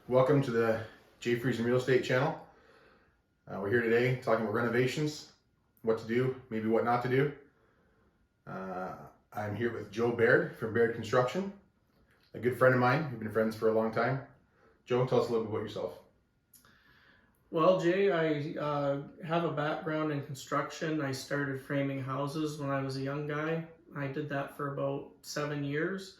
Welcome to the Jeffries Real Estate channel. We're here today talking about renovations, what to do, maybe what not to do. I'm here with Joe Baird from Baird Construction, a good friend of mine. We've been friends for a long time. Joe, tell us a little bit about yourself. Well, Jay, I have a background in construction. I started framing houses when I was a young guy. I did that for about 7 years.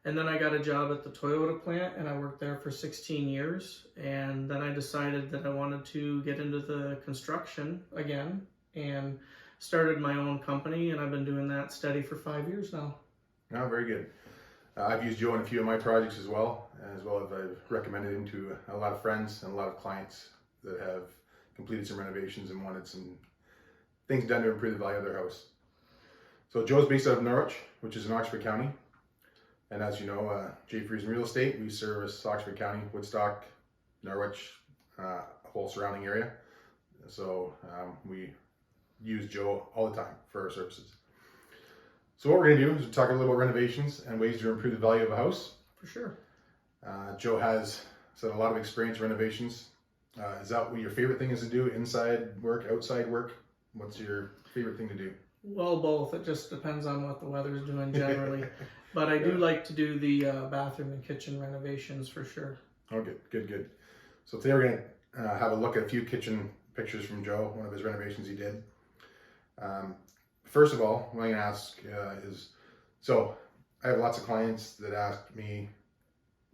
And then I got a job at the Toyota plant and I worked there for 16 years. And then I decided that I wanted to get into the construction again and started my own company. And I've been doing that steady for 5 years now. Oh, very good. I've used Joe in a few of my projects as well as I've recommended him to a lot of friends and a lot of clients that have completed some renovations and wanted some things done to improve the value of their house. So Joe's based out of Norwich, which is in Oxford County. And as you know, Jeffries Real Estate, we service Oxford County, Woodstock, Norwich, whole surrounding area. So we use Joe all the time for our services. So what we're going to do is talk a little about renovations and ways to improve the value of a house. For sure. Joe has a lot of experience in renovations. Is that what your favorite thing is to do? Inside work, outside work? What's your favorite thing to do? Well, both. It just depends on what the weather's doing generally. But I do like to do the bathroom and kitchen renovations for sure. Oh, good. So today we're going to have a look at a few kitchen pictures from Joe, one of his renovations he did. First of all, what I'm going to ask is, so I have lots of clients that ask me,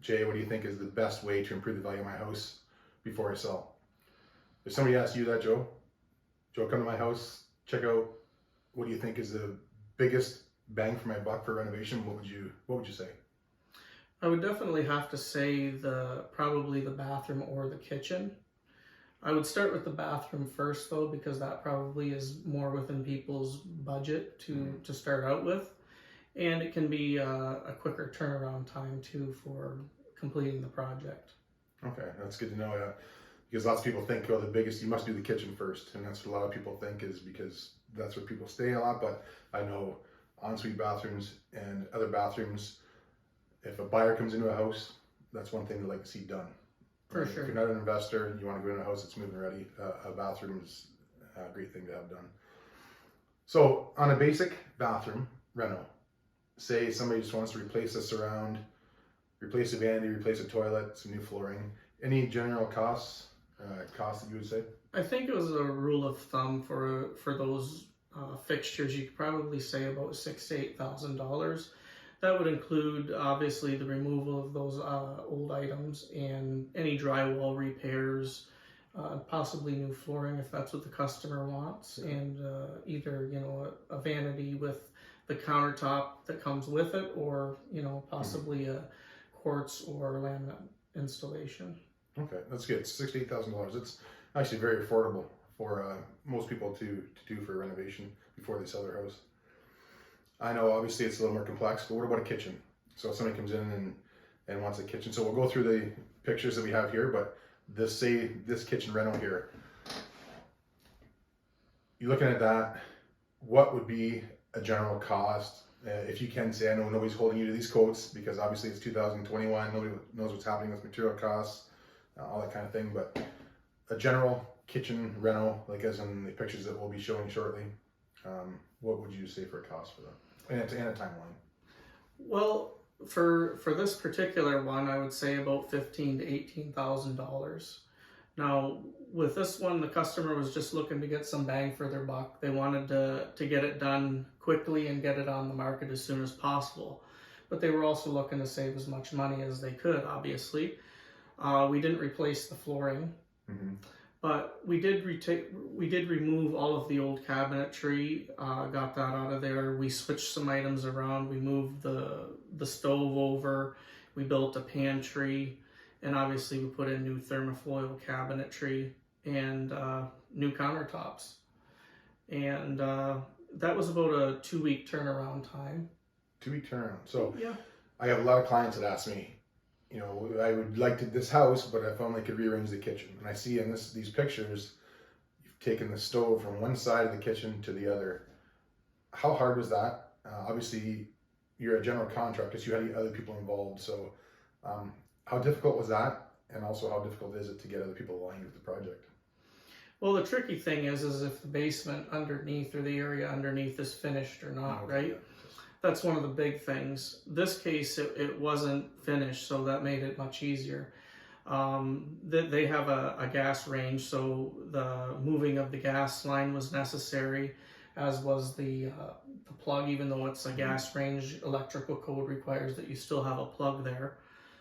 Jay, what do you think is the best way to improve the value of my house before I sell? If somebody asks you that, Joe, come to my house, check out, what do you think is the biggest bang for my buck for renovation? What would you say? I would definitely have to say probably the bathroom or the kitchen. I would start with the bathroom first though, because that probably is more within people's budget to start out with. And it can be a quicker turnaround time too for completing the project. Okay, that's good to know. Because lots of people think, oh, you must do the kitchen first. And that's what a lot of people think, is because that's where people stay a lot. But I know ensuite bathrooms and other bathrooms, if a buyer comes into a house, that's one thing they like to see done. For If sure. you're not an investor and you want to go into a house that's moving ready, a bathroom is a great thing to have done. So on a basic bathroom reno, say somebody just wants to replace a surround, replace a vanity, replace a toilet, some new flooring, any general costs that you would say? I think it was a rule of thumb for those fixtures. You could probably say about $6,000 to $8,000. That would include obviously the removal of those old items and any drywall repairs, possibly new flooring if that's what the customer wants, and either a vanity with the countertop that comes with it, or possibly a quartz or laminate installation. Okay, that's good. $6,000 to $8,000. It's actually very affordable for most people to do for a renovation before they sell their house. I know obviously it's a little more complex, but what about a kitchen? So if somebody comes in and wants a kitchen. So we'll go through the pictures that we have here, but this kitchen reno here, you're looking at that, what would be a general cost? If you can say, I know nobody's holding you to these quotes because obviously it's 2021, nobody knows what's happening with material costs, all that kind of thing, but a general kitchen reno, like as in the pictures that we'll be showing shortly, what would you say for a cost for that? And a timeline. Well, for this particular one, I would say about $15,000 to $18,000. Now, with this one, the customer was just looking to get some bang for their buck. They wanted to get it done quickly and get it on the market as soon as possible. But they were also looking to save as much money as they could, obviously. We didn't replace the flooring. Mm-hmm. But we did remove all of the old cabinetry, got that out of there. We switched some items around. We moved the stove over. We built a pantry, and obviously we put in new thermofoil cabinetry and new countertops. And that was about a 2-week turnaround time. 2-week turnaround. So yeah. I have a lot of clients that ask me, I would like this house, but if only I could rearrange the kitchen. And I see in these pictures, you've taken the stove from one side of the kitchen to the other. How hard was that? Obviously, you're a general contractor, so you had other people involved. So how difficult was that? And also, how difficult is it to get other people aligned with the project? Well, the tricky thing is if the basement underneath or the area underneath is finished or not, Okay, right? yeah. That's one of the big things. This case, it wasn't finished, so that made it much easier. They have a gas range, so the moving of the gas line was necessary, as was the plug. Even though it's a gas range, electrical code requires that you still have a plug there.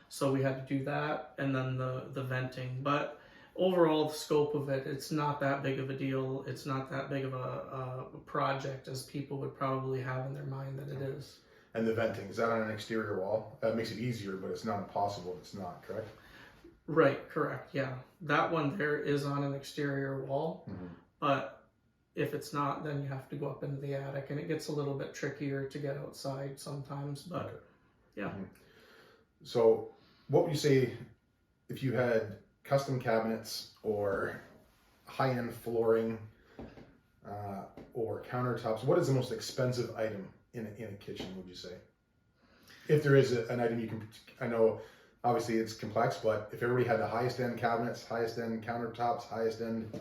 So we had to do that, and then the venting. But overall, the scope of it, it's not that big of a deal. It's not that big of a project as people would probably have in their mind that it is. And the venting, is that on an exterior wall? That makes it easier, but it's not impossible. It's not, correct? Right, correct, yeah. That one there is on an exterior wall, but if it's not, then you have to go up into the attic, and it gets a little bit trickier to get outside sometimes, but yeah. So what would you say if you had custom cabinets or high-end flooring or countertops? What is the most expensive item in a kitchen, would you say? If there is an item you can, I know obviously it's complex, but if everybody had the highest end cabinets, highest end countertops, highest end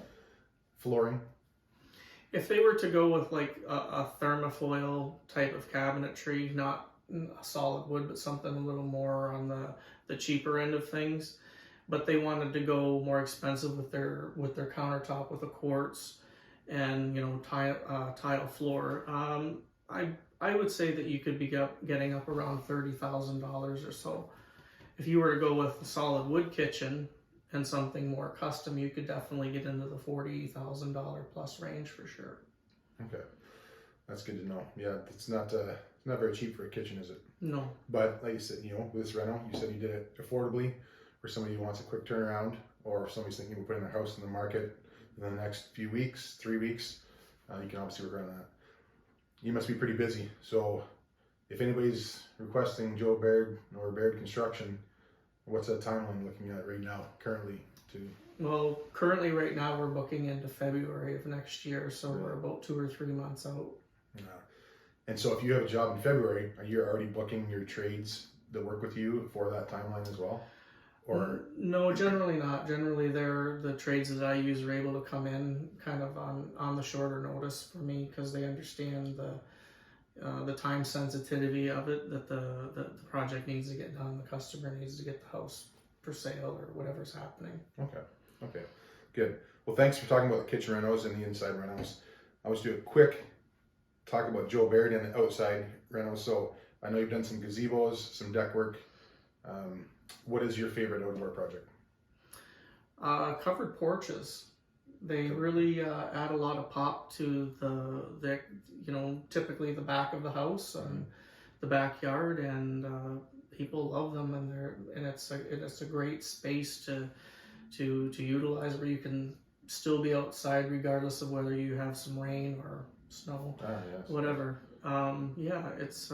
flooring. If they were to go with like a thermofoil type of cabinetry, not a solid wood, but something a little more on the cheaper end of things, but they wanted to go more expensive with their countertop with a quartz and tile floor, I would say that you could be getting up around $30,000 or so. If you were to go with a solid wood kitchen and something more custom, you could definitely get into the $40,000 plus range for sure. Okay, that's good to know. Yeah, it's not very cheap for a kitchen, is it? No. But like you said, with this reno, you said you did it affordably for somebody who wants a quick turnaround, or if somebody's thinking of putting their house in the market in the next few weeks, 3 weeks. You can obviously work around that. You must be pretty busy, so if anybody's requesting Joe Baird or Baird Construction, what's that timeline looking at right now, currently? Well, currently right now we're booking into February of next year, so we're about 2 or 3 months out. Yeah. And so if you have a job in February, are you already booking your trades that work with you for that timeline as well? Or no, generally not. Generally, the trades that I use are able to come in kind of on the shorter notice for me, because they understand the time sensitivity of it, that the project needs to get done, the customer needs to get the house for sale or whatever's happening. Okay, good. Well, thanks for talking about the kitchen renos and the inside renos. I was doing a quick talk about Joe Baird and the outside renos. So I know you've done some gazebos, some deck work. What is your favorite outdoor project? Covered porches. They really add a lot of pop to the typically the back of the house and the backyard, and people love them, and it's a great space to utilize, where you can still be outside regardless of whether you have some rain or snow, Yes. whatever. It's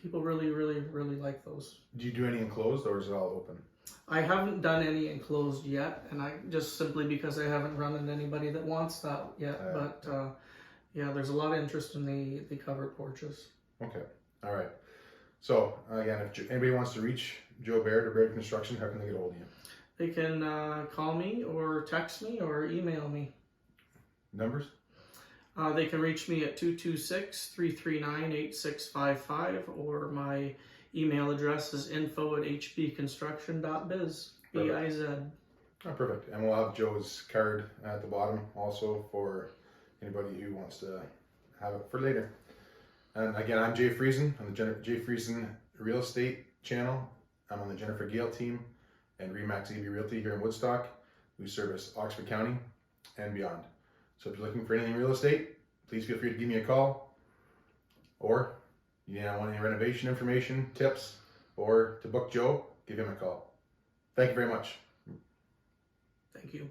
people really like those. Do you do any enclosed, or is it all open? I haven't done any enclosed yet, and I just simply because I haven't run into anybody that wants that yet. There's a lot of interest in the covered porches. Okay, all right. So again, if anybody wants to reach Joe Baird or Baird Construction, how can they get a hold of you? They can call me or text me or email me. Numbers? They can reach me at 226-339-8655, or my email address is info@hbconstruction.biz. BIZ. Oh, perfect. And we'll have Joe's card at the bottom also for anybody who wants to have it for later. And again, I'm Jay Friesen on the Jay Friesen Real Estate channel. I'm on the Jennifer Gale team and Remax AB Realty here in Woodstock. We service Oxford County and beyond. So if you're looking for anything real estate, please feel free to give me a call, or want any renovation information, tips, or to book Joe, give him a call. Thank you very much. Thank you.